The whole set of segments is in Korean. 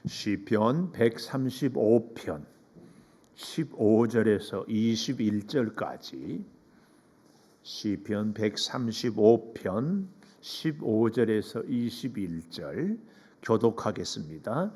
시편 135편 15절에서 21절까지 시편 135편 15절에서 21절 교독하겠습니다.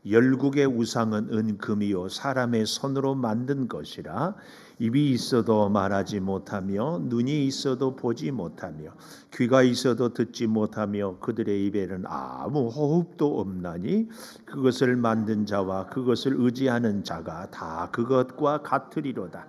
열국의 우상은 은금이요 사람의 손으로 만든 것이라 입이 있어도 말하지 못하며 눈이 있어도 보지 못하며 귀가 있어도 듣지 못하며 그들의 입에는 아무 호흡도 없나니 그것을 만든 자와 그것을 의지하는 자가 다 그것과 같으리로다.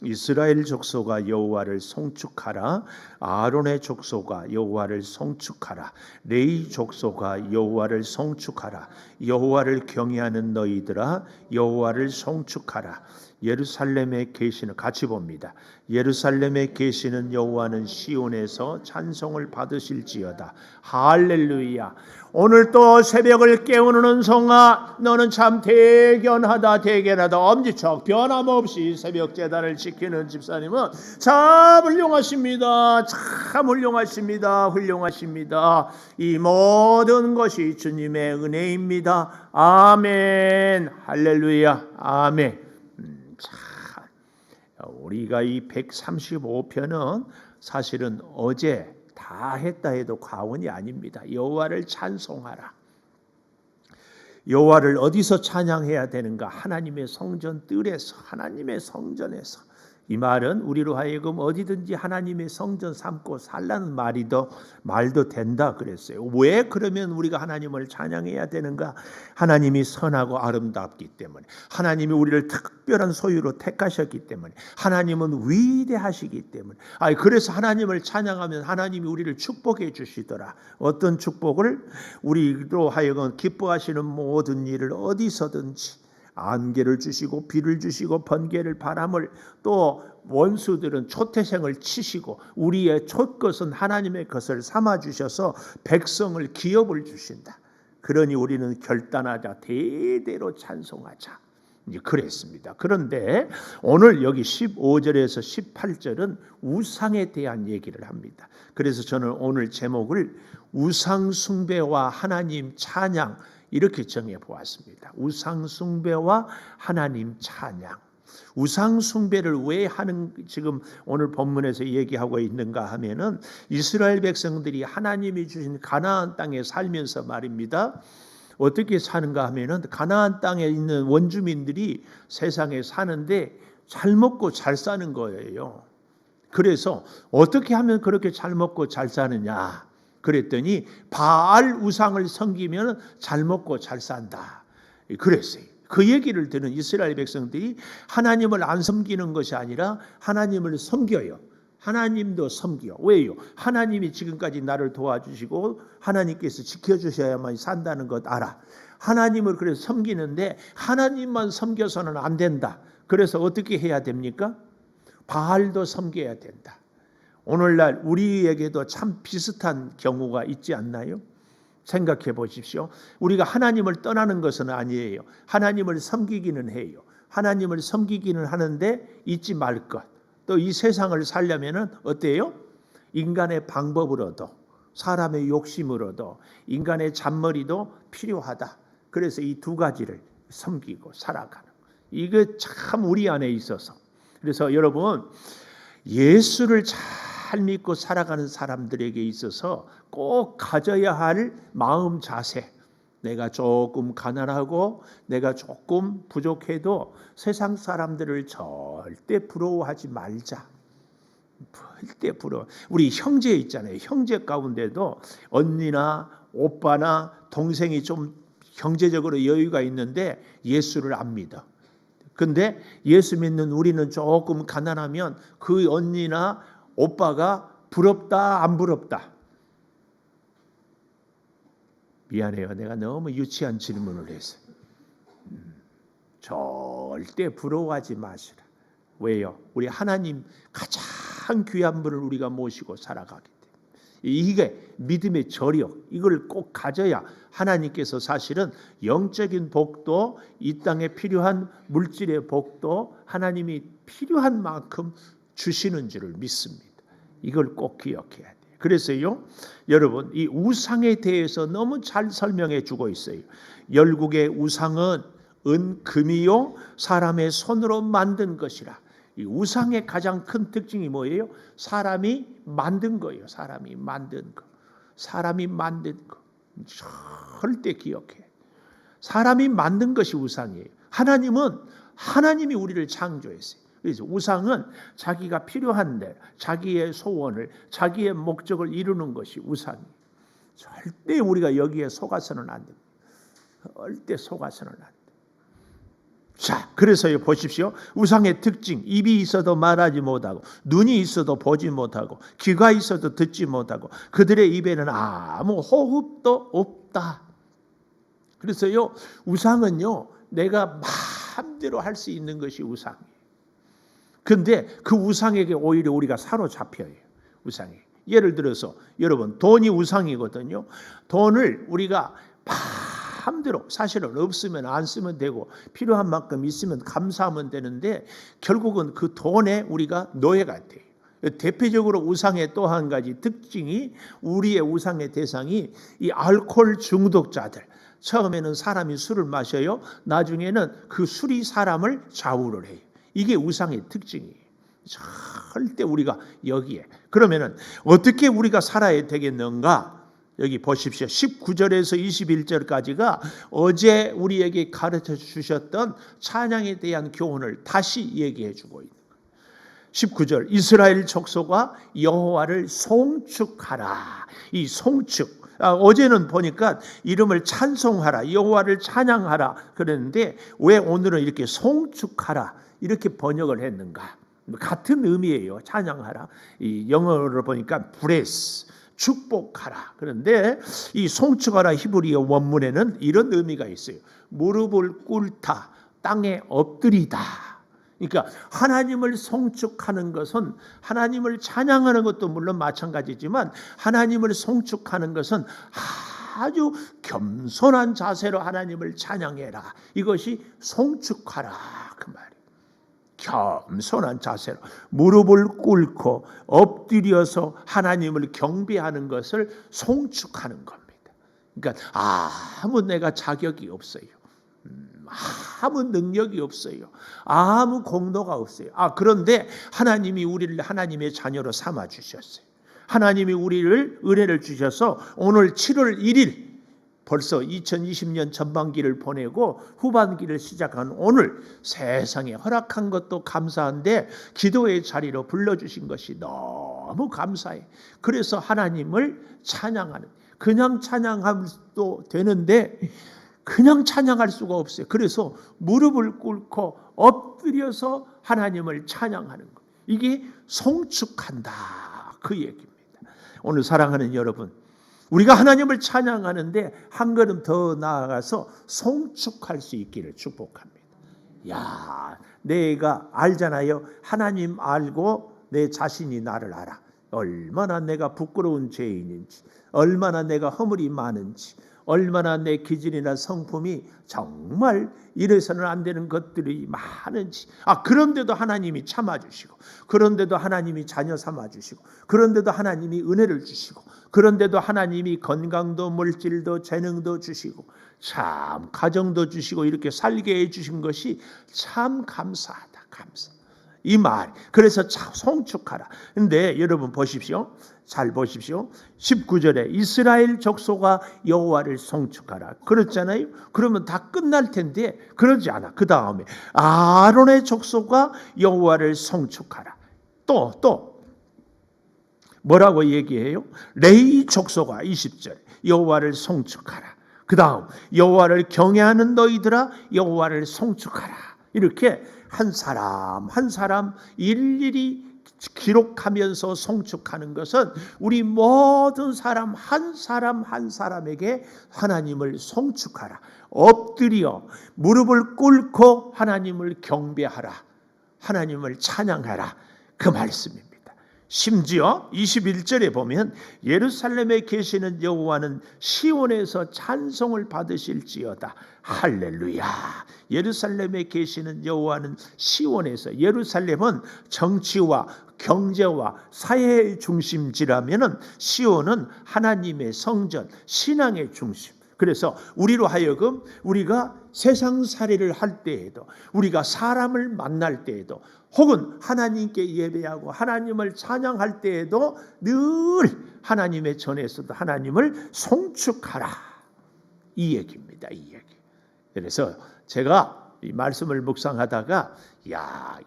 이스라엘 족속아 여호와를 송축하라. 아론의 족속아 여호와를 송축하라. 레위 족속아 여호와를 송축하라. 여호와를 경외하는 너희들아 여호와를 송축하라. 예루살렘에 계시는, 같이 봅니다. 예루살렘에 계시는 여호와는 시온에서 찬송을 받으실지어다. 할렐루야. 오늘 또 새벽을 깨우는 은송아, 너는 참 대견하다. 엄지척 변함없이 새벽 제단을 지키는 집사님은 참 훌륭하십니다. 참 훌륭하십니다. 이 모든 것이 주님의 은혜입니다. 아멘. 할렐루야. 아멘. 우리가 이 135편은 사실은 어제 다 했다 해도 과언이 아닙니다. 여호와를 찬송하라. 여호와를 어디서 찬양해야 되는가? 하나님의 성전 뜰에서, 하나님의 성전에서. 이 말은 우리로 하여금 어디든지 하나님의 성전 삼고 살라는 말도 된다 그랬어요. 왜 그러면 우리가 하나님을 찬양해야 되는가? 하나님이 선하고 아름답기 때문에, 하나님이 우리를 특별한 소유로 택하셨기 때문에, 하나님은 위대하시기 때문에. 그래서 하나님을 찬양하면 하나님이 우리를 축복해 주시더라. 어떤 축복을? 우리로 하여금 기뻐하시는 모든 일을 어디서든지 안개를 주시고 비를 주시고 번개를 바람을, 또 원수들은 초태생을 치시고 우리의 촛것은 하나님의 것을 삼아 주셔서 백성을 기업을 주신다. 그러니 우리는 결단하자, 대대로 찬송하자, 이제 그랬습니다. 그런데 오늘 여기 15절에서 18절은 우상에 대한 얘기를 합니다. 그래서 저는 오늘 제목을 우상 숭배와 하나님 찬양 이렇게 정해 보았습니다. 우상 숭배와 하나님 찬양. 우상 숭배를 왜 지금 오늘 본문에서 얘기하고 있는가 하면은 이스라엘 백성들이 하나님이 주신 가나안 땅에 살면서 말입니다. 어떻게 사는가 하면은 가나안 땅에 있는 원주민들이 세상에 사는데 잘 먹고 잘 사는 거예요. 그래서 어떻게 하면 그렇게 잘 먹고 잘 사느냐? 그랬더니 바알 우상을 섬기면 잘 먹고 잘 산다 그랬어요. 그 얘기를 들은 이스라엘 백성들이 하나님을 안 섬기는 것이 아니라 하나님을 섬겨요. 하나님도 섬겨. 왜요? 하나님이 지금까지 나를 도와주시고 하나님께서 지켜주셔야만 산다는 것 알아. 하나님을 그래서 섬기는데 하나님만 섬겨서는 안 된다. 그래서 어떻게 해야 됩니까? 바알도 섬겨야 된다. 오늘날 우리에게도 참 비슷한 경우가 있지 않나요? 생각해 보십시오. 우리가 하나님을 떠나는 것은 아니에요. 하나님을 섬기기는 해요. 하나님을 섬기기는 하는데 잊지 말 것. 또 이 세상을 살려면은 어때요? 인간의 방법으로도, 사람의 욕심으로도, 인간의 잔머리도 필요하다. 그래서 이 두 가지를 섬기고 살아가는, 이게 참 우리 안에 있어서. 그래서 여러분, 예수를 잘 믿고 살아가는 사람들에게 있어서 꼭 가져야 할 마음 자세, 내가 조금 가난하고 내가 조금 부족해도 세상 사람들을 절대 부러워하지 말자. 절대 부러워. 우리 형제 있잖아요. 형제 가운데도 언니나 오빠나 동생이 좀 경제적으로 여유가 있는데 예수를 안 믿어. 근데 예수 믿는 우리는 조금 가난하면 그 언니나 오빠가 부럽다 안 부럽다? 미안해요. 내가 너무 유치한 질문을 했어요. 절대 부러워하지 마시라. 왜요? 우리 하나님 가장 귀한 분을 우리가 모시고 살아가기 때문에. 이게 믿음의 저력, 이걸 꼭 가져야 하나님께서 사실은 영적인 복도, 이 땅에 필요한 물질의 복도 하나님이 필요한 만큼 주시는 줄을 믿습니다. 이걸 꼭 기억해야 돼요. 그래서요, 여러분, 이 우상에 대해서 너무 잘 설명해 주고 있어요. 열국의 우상은 은금이요 사람의 손으로 만든 것이라. 이 우상의 가장 큰 특징이 뭐예요? 사람이 만든 거예요. 사람이 만든 거. 사람이 만든 거. 절대 기억해. 사람이 만든 것이 우상이에요. 하나님이 우리를 창조했어요. 그래서 우상은 자기가 필요한데 자기의 소원을, 자기의 목적을 이루는 것이 우상이에요. 절대 우리가 여기에 속아서는 안 됩니다. 절대 속아서는 안 돼요. 자, 그래서요 보십시오. 우상의 특징, 입이 있어도 말하지 못하고, 눈이 있어도 보지 못하고, 귀가 있어도 듣지 못하고, 그들의 입에는 아무 호흡도 없다. 그래서요 우상은요 내가 마음대로 할 수 있는 것이 우상이에요. 근데 그 우상에게 오히려 우리가 사로잡혀요. 우상에. 예를 들어서 여러분, 돈이 우상이거든요. 돈을 우리가 마음대로, 사실은 없으면 안 쓰면 되고 필요한 만큼 있으면 감사하면 되는데 결국은 그 돈에 우리가 노예가 돼요. 대표적으로 우상의 또 한 가지 특징이, 우리의 우상의 대상이 이 알코올 중독자들. 처음에는 사람이 술을 마셔요. 나중에는 그 술이 사람을 좌우를 해요. 이게 우상의 특징이에요. 절대 우리가 여기에. 그러면은 어떻게 우리가 살아야 되겠는가? 여기 보십시오. 19절에서 21절까지가 어제 우리에게 가르쳐 주셨던 찬양에 대한 교훈을 다시 얘기해 주고 있는 거예요. 19절, 이스라엘 족속아 여호와를 송축하라. 이 송축, 어제는 보니까 이름을 찬송하라, 여호와를 찬양하라 그랬는데 왜 오늘은 이렇게 송축하라 이렇게 번역을 했는가? 같은 의미예요. 찬양하라. 이 영어로 보니까 bless, 축복하라. 그런데 이 송축하라 히브리어 원문에는 이런 의미가 있어요. 무릎을 꿇다, 땅에 엎드리다. 그러니까 하나님을 송축하는 것은, 하나님을 찬양하는 것도 물론 마찬가지지만 하나님을 송축하는 것은 아주 겸손한 자세로 하나님을 찬양해라. 이것이 송축하라 그 말이에요. 겸손한 자세로 무릎을 꿇고 엎드려서 하나님을 경배하는 것을 송축하는 겁니다. 그러니까 아무 내가 자격이 없어요. 아무 능력이 없어요. 아무 공로가 없어요. 그런데 하나님이 우리를 하나님의 자녀로 삼아 주셨어요. 하나님이 우리를 은혜를 주셔서 오늘 7월 1일 벌써 2020년 전반기를 보내고 후반기를 시작한 오늘 세상에 허락한 것도 감사한데 기도의 자리로 불러주신 것이 너무 감사해. 그래서 하나님을 찬양하는, 그냥 찬양함도 되는데 그냥 찬양할 수가 없어요. 그래서 무릎을 꿇고 엎드려서 하나님을 찬양하는 것, 이게 송축한다 그 얘기입니다. 오늘 사랑하는 여러분, 우리가 하나님을 찬양하는데 한 걸음 더 나아가서 송축할 수 있기를 축복합니다. 야, 내가 알잖아요. 하나님 알고 내 자신이 나를 알아. 얼마나 내가 부끄러운 죄인인지, 얼마나 내가 허물이 많은지, 얼마나 내 기질이나 성품이 정말 이래서는 안 되는 것들이 많은지. 그런데도 하나님이 참아주시고, 그런데도 하나님이 자녀 삼아주시고, 그런데도 하나님이 은혜를 주시고, 그런데도 하나님이 건강도 물질도 재능도 주시고, 참 가정도 주시고 이렇게 살게 해주신 것이 참 감사하다. 감사. 이 말. 그래서 송축하라. 근데 여러분 보십시오. 잘 보십시오. 19절에 이스라엘 족속아 여호와를 송축하라. 그렇잖아요. 그러면 다 끝날 텐데 그러지 않아. 그 다음에 아론의 족속아 여호와를 송축하라. 또 뭐라고 얘기해요? 레위 족속아 20절 여호와를 송축하라. 그 다음 여호와를 경외하는 너희들아 여호와를 송축하라. 이렇게 한 사람 한 사람 일일이 기록하면서 송축하는 것은 우리 모든 사람 한 사람에게 하나님을 송축하라. 엎드려 무릎을 꿇고 하나님을 경배하라. 하나님을 찬양하라. 그 말씀입니다. 심지어 21절에 보면 예루살렘에 계시는 여호와는 시온에서 찬송을 받으실지어다. 할렐루야. 예루살렘에 계시는 여호와는 시온에서, 예루살렘은 정치와 경제와 사회의 중심지라면은 시온은 하나님의 성전, 신앙의 중심, 그래서 우리로 하여금 우리가 세상살이를 할 때에도, 우리가 사람을 만날 때에도, 혹은 하나님께 예배하고 하나님을 찬양할 때에도 늘 하나님의 전에서도 하나님을 송축하라, 이 얘기입니다. 이 얘기. 그래서 제가 이 말씀을 묵상하다가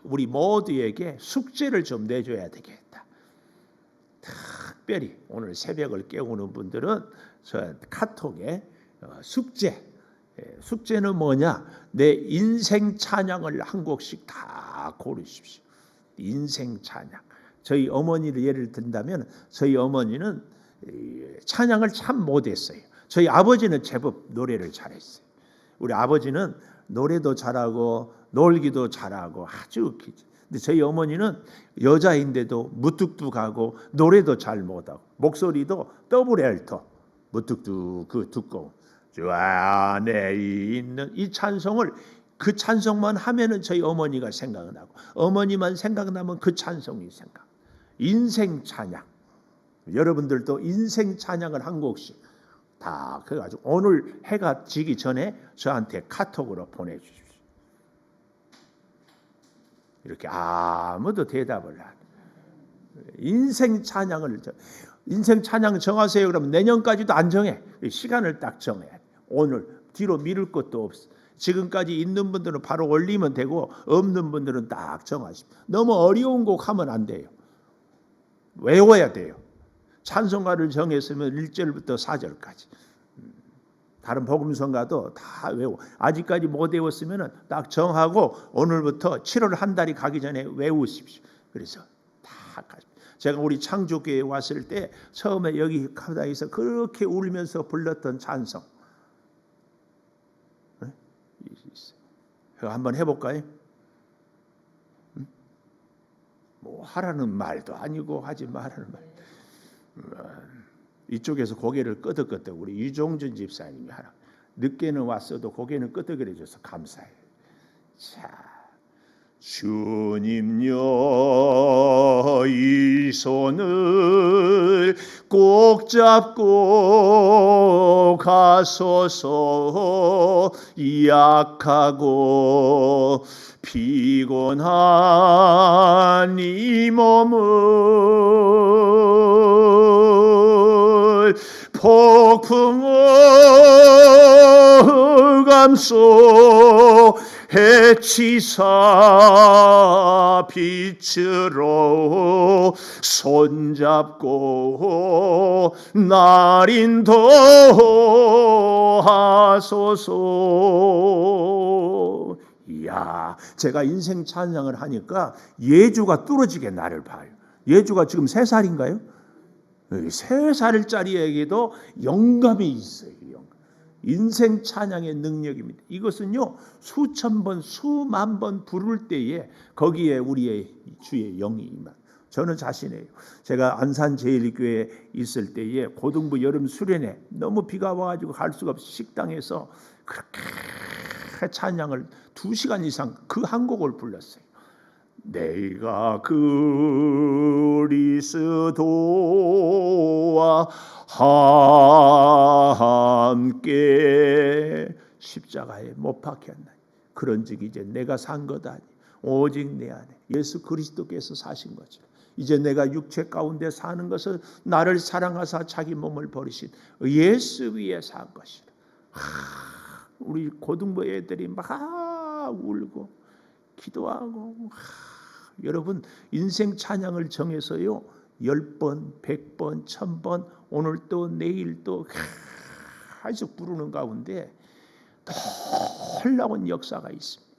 우리 모두에게 숙제를 좀 내줘야 되겠다. 특별히 오늘 새벽을 깨우는 분들은 저 카톡에 숙제는 뭐냐? 내 인생 찬양을 한 곡씩 다 고르십시오. 인생 찬양. 저희 어머니를 예를 든다면, 저희 어머니는 찬양을 참 못했어요. 저희 아버지는 제법 노래를 잘했어요. 우리 아버지는 노래도 잘하고 놀기도 잘하고 아주 근데 저희 어머니는 여자인데도 무뚝뚝하고 노래도 잘 못하고 목소리도 더블 알토 무뚝뚝 그 두꺼운 주 안에 있는 이 찬송을, 그 찬송만 하면은 저희 어머니가 생각나고, 어머니만 생각나면 그 찬송이 생각. 인생 찬양. 여러분들도 인생 찬양을 한 곡씩 다 그래가지고 오늘 해가 지기 전에 저한테 카톡으로 보내주십시오. 이렇게 아무도 대답을 안 해요. 인생 찬양 정하세요. 그러면 내년까지도 안 정해. 시간을 딱 정해야 돼. 오늘 뒤로 미룰 것도 없어. 지금까지 있는 분들은 바로 올리면 되고, 없는 분들은 딱 정하십시오. 너무 어려운 곡 하면 안 돼요. 외워야 돼요. 찬송가를 정했으면 1절부터 4절까지. 다른 복음성가도 다 외워. 아직까지 못 외웠으면 딱 정하고 오늘부터 7월 한 달이 가기 전에 외우십시오. 그래서 다 가십시오. 제가 우리 창조교회에 왔을 때 처음에 여기 가다에서 그렇게 울면서 불렀던 찬송, 한번 해볼까요? 뭐 하라는 말도 아니고 하지 말라는 말. 이쪽에서 고개를 끄덕끄덕 우리 유종준 집사님이 하라. 늦게는 왔어도 고개는 끄덕거려줘서 감사해요. 자, 주님여 이 손을 꼭 잡고 가소서. 약하고 피곤한 이 몸을 폭풍을 감소 해치사 빛으로 손잡고 날 인도하소서. 이야, 제가 인생 찬양을 하니까 예주가 뚫어지게 나를 봐요. 예주가 지금 3살인가요? 3살짜리에게도 영감이 있어요. 인생 찬양의 능력입니다. 이것은요, 수천 번, 수만 번 부를 때에 거기에 우리의 주의 영이 임한. 저는 자신해요. 제가 안산 제1교회에 있을 때에 고등부 여름 수련회, 너무 비가 와가지고 갈 수가 없이 식당에서 그렇게 찬양을 2시간 이상 그 한 곡을 불렀어요. 내가 그리스도와 함께 십자가에 못 박혔나니 그런즉 이제 내가 산 것 아니 오직 내 안에 예수 그리스도께서 사신 것처럼 이제 내가 육체 가운데 사는 것은 나를 사랑하사 자기 몸을 버리신 예수 위에 산 것이라. 우리 고등부 애들이 막 울고 기도하고. 여러분, 인생 찬양을 정해서요 10번, 100번, 1000번 오늘 또 내일 또 계속 부르는 가운데 놀라운 역사가 있습니다.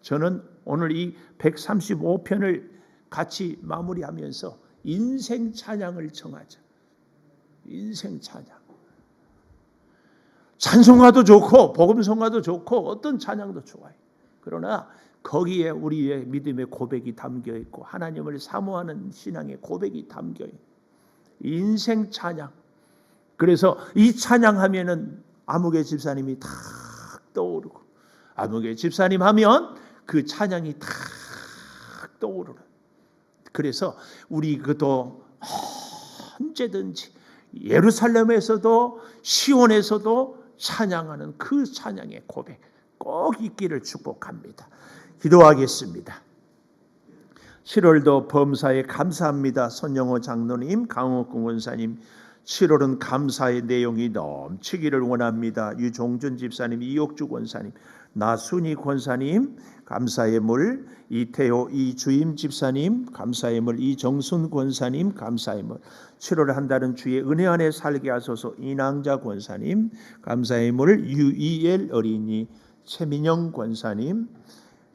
저는 오늘 이 135편을 같이 마무리하면서 인생 찬양을 정하자. 인생 찬양. 찬송가도 좋고 복음성가도 좋고 어떤 찬양도 좋아요. 그러나 거기에 우리의 믿음의 고백이 담겨 있고 하나님을 사모하는 신앙의 고백이 담겨 있는 인생 찬양. 그래서 이 찬양하면은 아무개 집사님이 탁 떠오르고, 아무개 집사님 하면 그 찬양이 탁 떠오르는. 그래서 우리 그도 언제든지 예루살렘에서도 시온에서도 찬양하는 그 찬양의 고백 꼭 있기를 축복합니다. 기도하겠습니다. 7월도 범사에 감사합니다. 손영호 장로님, 강옥궁 원사님, 7월은 감사의 내용이 넘치기를 원합니다. 유종준 집사님, 이옥주 권사님, 나순희 권사님, 감사의 물, 이태호 이주임 집사님, 감사의 물, 이정순 권사님, 감사의 물, 7월 한 달은 주의 은혜 안에 살게 하소서. 이낭자 권사님, 감사의 물, 유이엘 어린이, 최민영 권사님,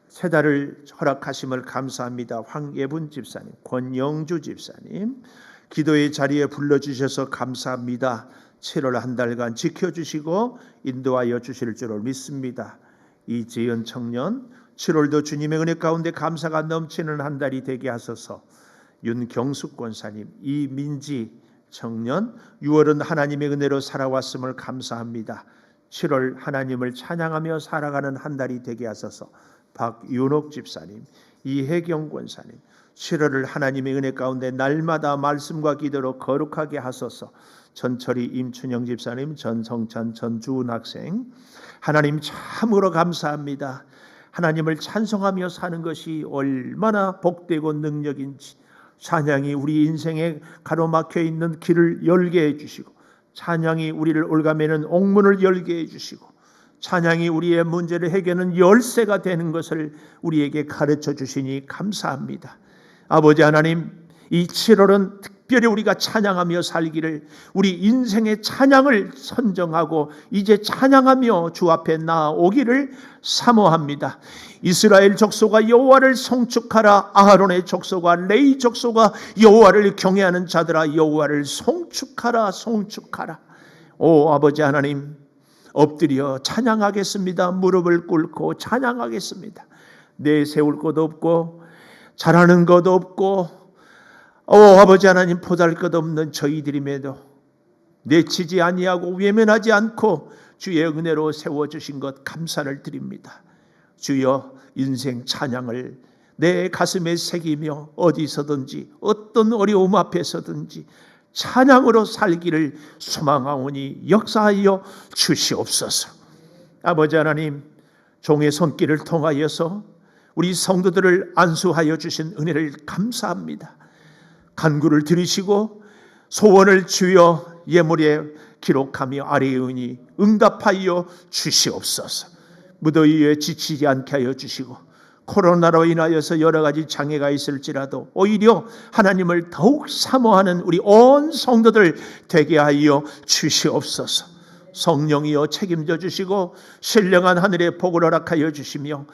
세 달을 허락하심을 감사합니다. 황예분 집사님, 권영주 집사님, 기도의 자리에 불러주셔서 감사합니다. 7월 한 달간 지켜주시고 인도하여 주실 줄을 믿습니다. 이지은 청년, 7월도 주님의 은혜 가운데 감사가 넘치는 한 달이 되게 하소서. 윤경숙 권사님, 이민지 청년, 6월은 하나님의 은혜로 살아왔음을 감사합니다. 7월 하나님을 찬양하며 살아가는 한 달이 되게 하소서. 박윤옥 집사님, 이혜경 권사님, 7월을 하나님의 은혜 가운데 날마다 말씀과 기도로 거룩하게 하소서. 전철이 임춘영 집사님, 전성찬 전주은 학생, 하나님 참으로 감사합니다. 하나님을 찬송하며 사는 것이 얼마나 복되고 능력인지, 찬양이 우리 인생에 가로막혀 있는 길을 열게 해주시고, 찬양이 우리를 올가매는 옥문을 열게 해주시고, 찬양이 우리의 문제를 해결하는 열쇠가 되는 것을 우리에게 가르쳐 주시니 감사합니다. 아버지 하나님, 이 7월은 특별히 우리가 찬양하며 살기를, 우리 인생의 찬양을 선정하고 이제 찬양하며 주 앞에 나아오기를 사모합니다. 이스라엘 족속아 여호와를 송축하라. 아하론의 족속아 레위 족속아 여호와를 경외하는 자들아 여호와를 송축하라. 송축하라. 오 아버지 하나님, 엎드려 찬양하겠습니다. 무릎을 꿇고 찬양하겠습니다. 내세울 것도 없고 잘하는 것도 없고 아버지 하나님 보잘것없는 저희들임에도 내치지 아니하고 외면하지 않고 주의 은혜로 세워주신 것 감사를 드립니다. 주여, 인생 찬양을 내 가슴에 새기며 어디서든지 어떤 어려움 앞에서든지 찬양으로 살기를 소망하오니 역사하여 주시옵소서. 아버지 하나님, 종의 손길을 통하여서 우리 성도들을 안수하여 주신 은혜를 감사합니다. 간구를 들으시고 소원을 주여 예물에 기록하며 아뢰오니 응답하여 주시옵소서. 무더위에 지치지 않게 하여 주시고 코로나로 인하여서 여러 가지 장애가 있을지라도 오히려 하나님을 더욱 사모하는 우리 온 성도들 되게 하여 주시옵소서. 성령이여 책임져 주시고 신령한 하늘의 복을 허락하여 주시며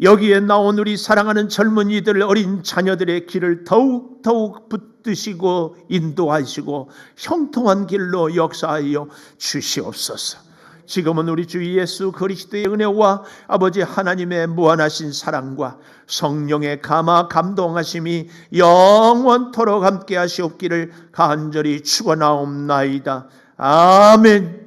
여기에 나온 우리 사랑하는 젊은이들, 어린 자녀들의 길을 더욱 붙드시고 인도하시고 형통한 길로 역사하여 주시옵소서. 지금은 우리 주 예수 그리스도의 은혜와 아버지 하나님의 무한하신 사랑과 성령의 감화 감동하심이 영원토록 함께 하시옵기를 간절히 축원하옵나이다. 아멘.